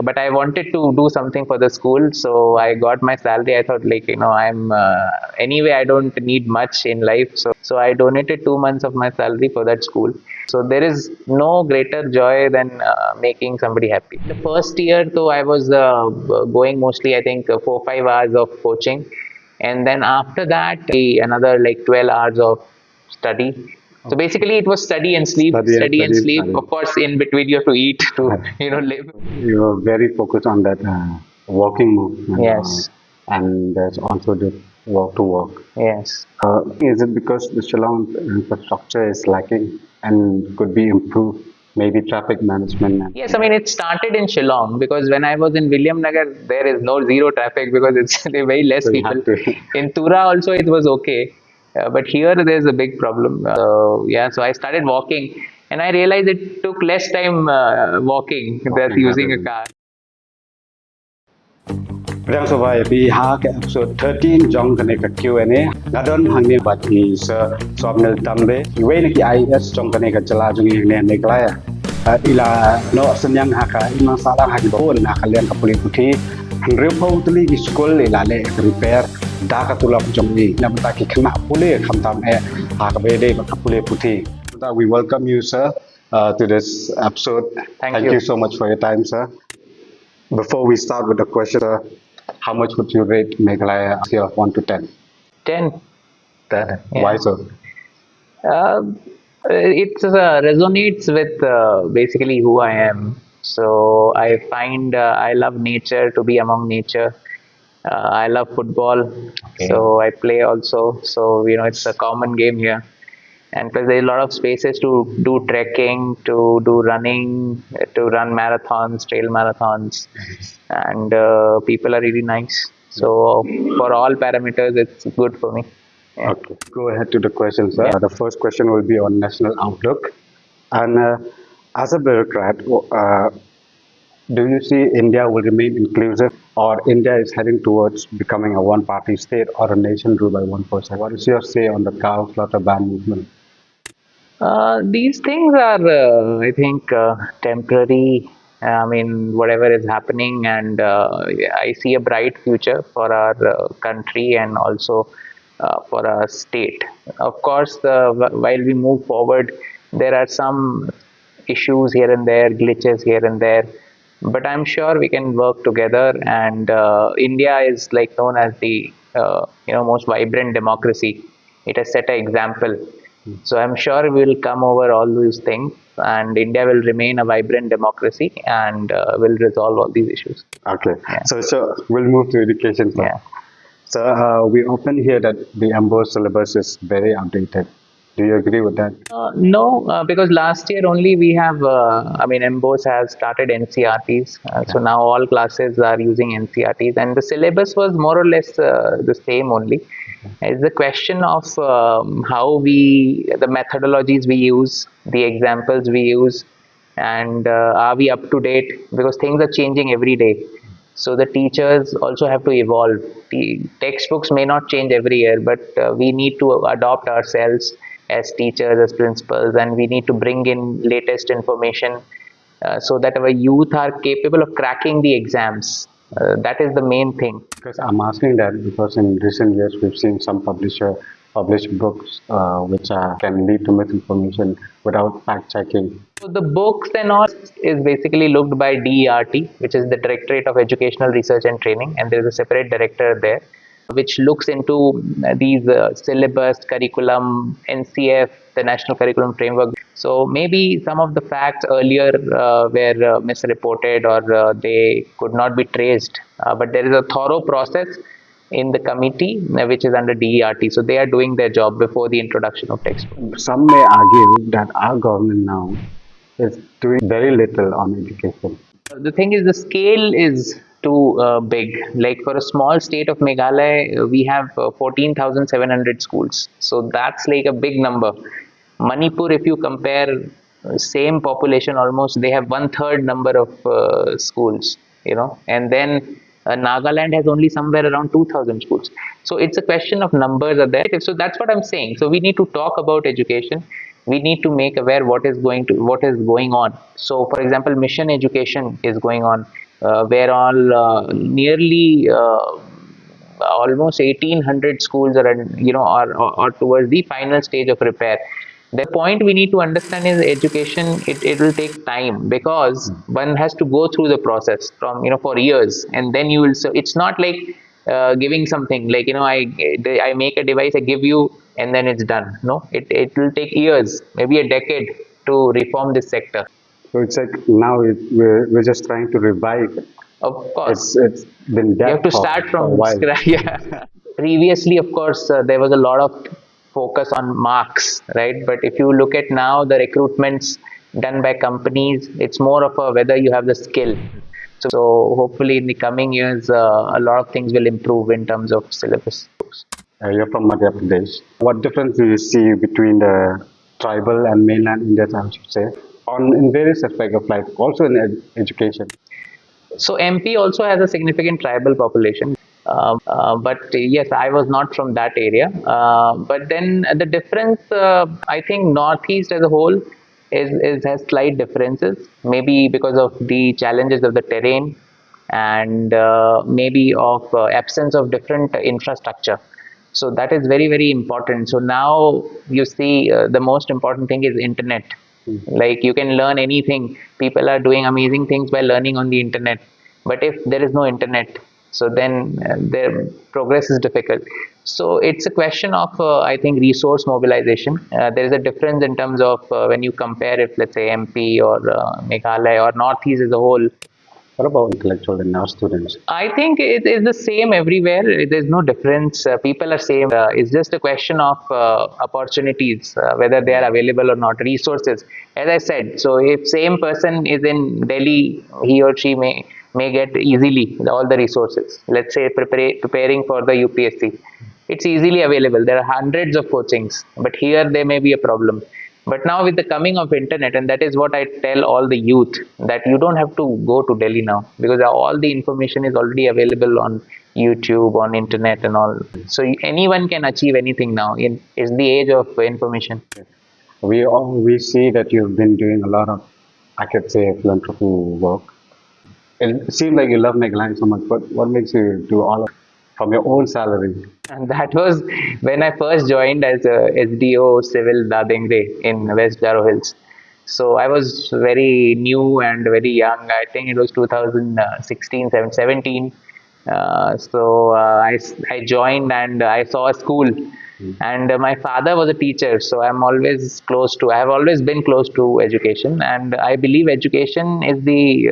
but I wanted to do something for the school, so I got my salary. I thought, like, I'm anyway, I don't need much in life, so I donated 2 months of my salary for that school. So there is no greater joy than making somebody happy. The first year, though, I was going mostly, I think, 4 5 hours of coaching, and then after that, another like 12 hours of study. So basically, it was study and sleep, study and sleep. Of course, in between you have to eat to live. You are very focused on that walking movement. Yes. And there's also the walk to work. Yes. Is it because the Shillong infrastructure is lacking and could be improved? Maybe traffic management. Yes, I mean it started in Shillong, because when I was in William Nagar, there is no zero traffic because it's there are very less So you people. have to. In Tura also it was okay, but here there's a big problem. Yeah, so I started walking, and I realized it took less time walking than using a car. Rang Sobai pihak episode 13 jong kene ke Q&A ngadon hangni bat is Swapnil Tembe iwe neki IS jong kene ke jela jong ne neklaya ila no senyang haka imang salah haki bon hakalian kapuli puti hangreu pau tuli di school ila le repair da ka tulap jong ni namta ki khna pule khamtam e hakabede kapuli puti. We welcome you, sir, to this episode. Thank you. You so much for your time, sir. Before we start with the question, how much would you rate Meghalaya on a scale of 1 to 10? 10. 10. Yeah. Why so? It resonates with basically who I am. So I find I love nature, to be among nature. I love football, so I play also. So it's a common game here, and plus there's a lot of spaces to do trekking, to do running, to run marathons, trail marathons, and people are really nice. So for all parameters, it's good for me. Yeah. Okay, go ahead to the questions, sir. Yeah. The first question will be on national outlook. And as a bureaucrat, do you see India will remain inclusive, or India is heading towards becoming a one-party state or a nation ruled by one person? What is your say on the cow slaughter ban movement? These things are, I think, temporary. I mean, whatever is happening, and I see a bright future for our country and also for our state. Of course, while we move forward, there are some issues here and there, glitches here and there, but I'm sure we can work together. And India is like known as the most vibrant democracy. It has set an example. So I'm sure we'll come over all these things, and India will remain a vibrant democracy, and will resolve all these issues. Okay, Yeah. so we'll move to education, sir. Yeah. So we often hear that the MBO syllabus is very outdated. Do you agree with that? No, because last year only we have, MBOS has started NCRTs. So now all classes are using NCRTs, and the syllabus was more or less the same only. It's the question of the methodologies we use, the examples we use, and are we up to date? Because things are changing every day. So the teachers also have to evolve. The textbooks may not change every year, but we need to adopt ourselves as teachers, as principals, and we need to bring in latest information so that our youth are capable of cracking the exams. That is the main thing. Because I'm asking that because in recent years we've seen some publisher publish books which can lead to misinformation without fact checking. So the books and all is basically looked by DERT, which is the Directorate of Educational Research and Training, and there is a separate director there, which looks into these syllabus, curriculum, NCF, the National Curriculum Framework. So maybe some of the facts earlier were misreported, or they could not be traced. But there is a thorough process in the committee which is under DERT. So they are doing their job before the introduction of textbooks. Some may argue that our government now is doing very little on education. The thing is, the scale is too big. Like for a small state of Meghalaya, we have 14,700 schools. So that's like a big number. Manipur, if you compare same population almost, they have 1/3 number of schools, and then Nagaland has only somewhere around 2,000 schools. So it's a question of numbers are there. So that's what I'm saying. So we need to talk about education. We need to make aware what is going on. So for example, mission education is going on. where all nearly almost 1800 schools are, are towards the final stage of repair. The point we need to understand is education. It will take time because one has to go through the process from for years, and then you will. So it's not like giving something like I make a device, I give you, and then it's done. No, it will take years, maybe a decade, to reform this sector. So it's like now we're just trying to revive it. Of course, It's been you have dead to start for a from while. scratch. Yeah. Previously, of course, there was a lot of focus on marks, right? But if you look at now the recruitments done by companies, it's more of a whether you have the skill. So hopefully, in the coming years, a lot of things will improve in terms of syllabus. You're from Madhya Pradesh. What difference do you see between the tribal and mainland India, I should say, on in various aspects of life, also in education? So MP also has a significant tribal population, but yes, I was not from that area. But then the difference, I think, Northeast as a whole is has slight differences. Maybe because of the challenges of the terrain, and maybe of absence of different infrastructure. So that is very very important. So now you see, the most important thing is internet. Like you can learn anything. People are doing amazing things by learning on the internet. But if there is no internet, so then their progress is difficult. So it's a question of, I think, resource mobilization. There is a difference in terms of when you compare, if let's say MP or Meghalaya or Northeast as a whole. What about intellectual and our students? I think it is the same everywhere. There's no difference. People are same. It's just a question of opportunities, whether they are available or not. Resources, as I said. So if same person is in Delhi, he or she may get easily all the resources. Let's say preparing for the UPSC, it's easily available. There are hundreds of coachings, but here there may be a problem. But now with the coming of internet, and that is what I tell all the youth, that you don't have to go to Delhi now, because all the information is already available on YouTube, on internet and all. So anyone can achieve anything now. It's the age of information. We see that you've been doing a lot of, I could say, philanthropy work. It seems like you love Meghalaya so much, but what makes you do all of from your own salary? And that was when I first joined as a SDO Civil Dadengre in West Jaro Hills. So I was very new and very young. I think it was 2016, 17. I joined and I saw a school. And my father was a teacher, so I have always been close to education, and I believe education is the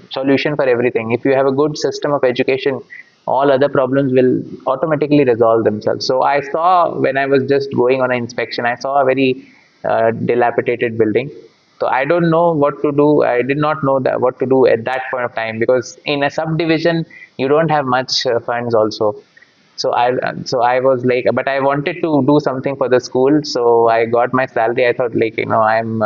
solution for everything. If you have a good system of education, all other problems will automatically resolve themselves. So I saw, when I was just going on an inspection, I saw a very dilapidated building. So I don't know what to do. I did not know that what to do at that point of time, because in a subdivision you don't have much funds also. So I was like, but I wanted to do something for the school. So I got my salary. I thought, like, I'm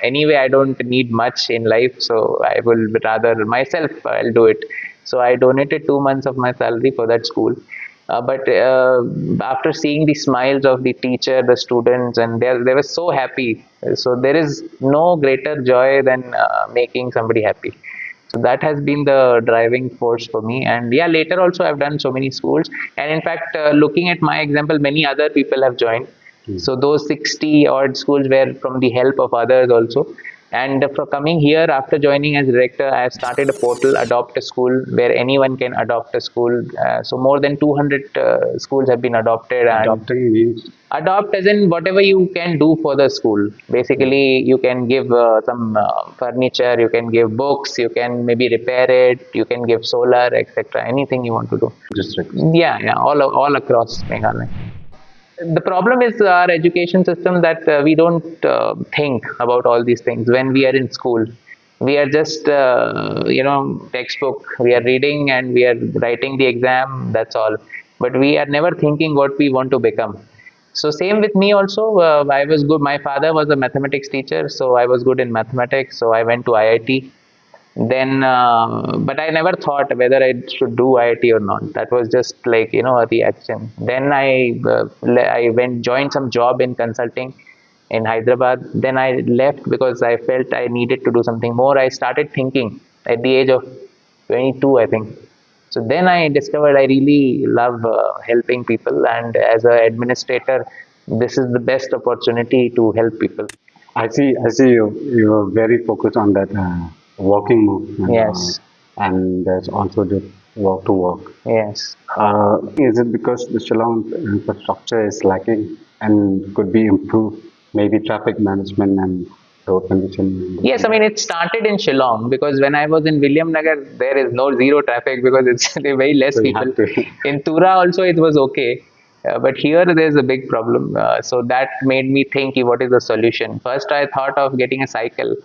anyway, I don't need much in life, so I will rather myself, I'll do it. So I donated 2 months of my salary for that school. But after seeing the smiles of the teacher, the students, and they were so happy. So there is no greater joy than making somebody happy. So that has been the driving force for me. And yeah, later also I've done so many schools. And in fact, looking at my example, many other people have joined. So those 60 odd schools were from the help of others also. And for coming here, after joining as director, I have started a portal, Adopt a School, where anyone can adopt a school. So more than 200 schools have been adopted. And Adopting means adopt as in whatever you can do for the school. Basically, you can give some furniture, you can give books, you can maybe repair it, you can give solar, etc. Anything you want to do. district. Yeah, all across Meghalaya. The problem is our education system, that we don't think about all these things when we are in school. We are just textbook, we are reading and we are writing the exam, that's all. But we are never thinking what we want to become. So same with me also. I was good. My father was a mathematics teacher, so I was good in mathematics, so I went to IIT. Then but I never thought whether I should do IIT or not. That was just like a reaction. Then I went joined some job in consulting in Hyderabad. Then I left because I felt I needed to do something more. I started thinking at the age of 22, I think. So then I discovered I really love helping people, and as an administrator, this is the best opportunity to help people. I see you. You're very focused on that walking movement, Yes, and there's also the walk to work. yes. Is it because the Shillong infrastructure is lacking and could be improved? Maybe traffic management and road condition. Yes, I mean it started in Shillong because when I was in William Nagar, there is no zero traffic because it's very less So you people. have to. In Tura also it was okay, but here there's a big problem. So that made me think, what is the solution? First, I thought of getting a cycle,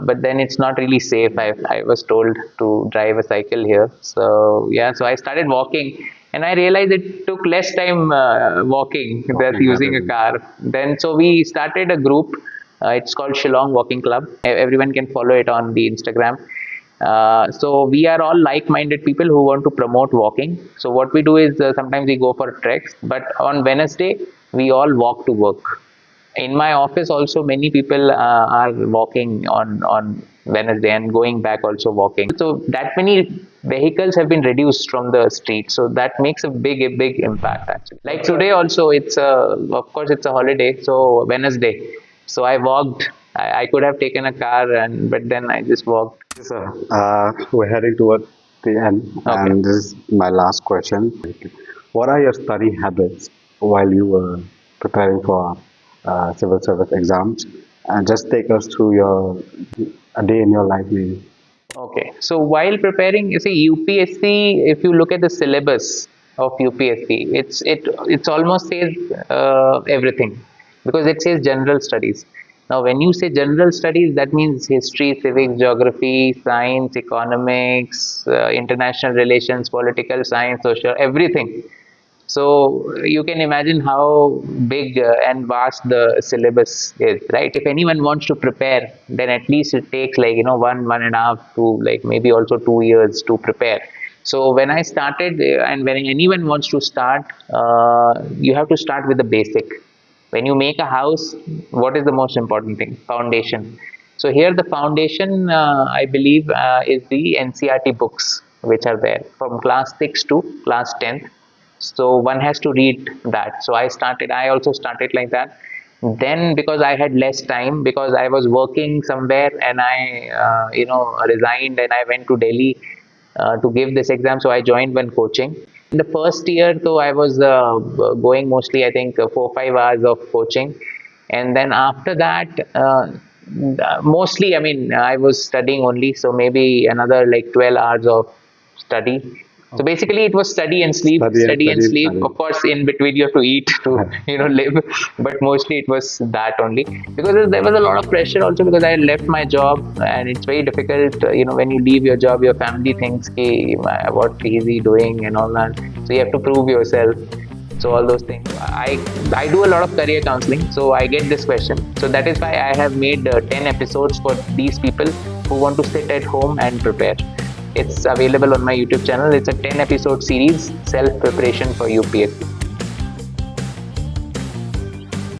but then it's not really safe. I was told to drive a cycle here, so yeah, so I started walking. And I realized it took less time walking than Walking using rather a than car. Then, so we started a group. It's called Shillong Walking Club. Everyone can follow it on the Instagram. So we are all like-minded people who want to promote walking. So what we do is sometimes we go for treks, but on Wednesday we all walk to work. In my office also many people are walking on Wednesday and going back also walking. So that many vehicles have been reduced from the street. So that makes a big impact actually. Like today also, it's of course it's a holiday. So Wednesday. So I walked. I could have taken a car, and but then I just walked. So, we're heading towards the end, Okay. and this is my last question. What are your study habits while you were preparing for civil service exams? And just take us through your a day in your life, maybe. Okay. So while preparing, you see UPSC, if you look at the syllabus of UPSC, it's almost says everything because it says general studies. Now, when you say general studies, that means history, civics, geography, science, economics, international relations, political science, social, everything. So you can imagine how big and vast the syllabus is, right? If anyone wants to prepare, then at least it takes like 1.5 to like maybe also 2 years to prepare. So when I started, and when anyone wants to start, you have to start with the basic. When you make a house, what is the most important thing? Foundation. So here the foundation, I believe, is the NCRT books which are there from class 6 to class 10th. So one has to read that. So I also started like that. Then because I had less time, because I was working somewhere and I resigned and I went to Delhi to give this exam, so I joined one coaching. In the first year though, I was going mostly, I think, 4 5 hours of coaching. And then after that, mostly, I mean, I was studying only, so maybe another like 12 hours of study. So basically, it was study and sleep, Study and study and study and sleep. study. Of course, in between you have to eat to live, but mostly it was that only because there was a lot of pressure also because I left my job and it's very difficult. When you leave your job, your family thinks, "Hey, what is he doing?" and all that. So you have to prove yourself. So all those things. I do a lot of career counseling, so I get this question. So that is why I have made 10 episodes for these people who want to sit at home and prepare. It's available on my YouTube channel. It's a 10 episode series, self preparation for UPSC.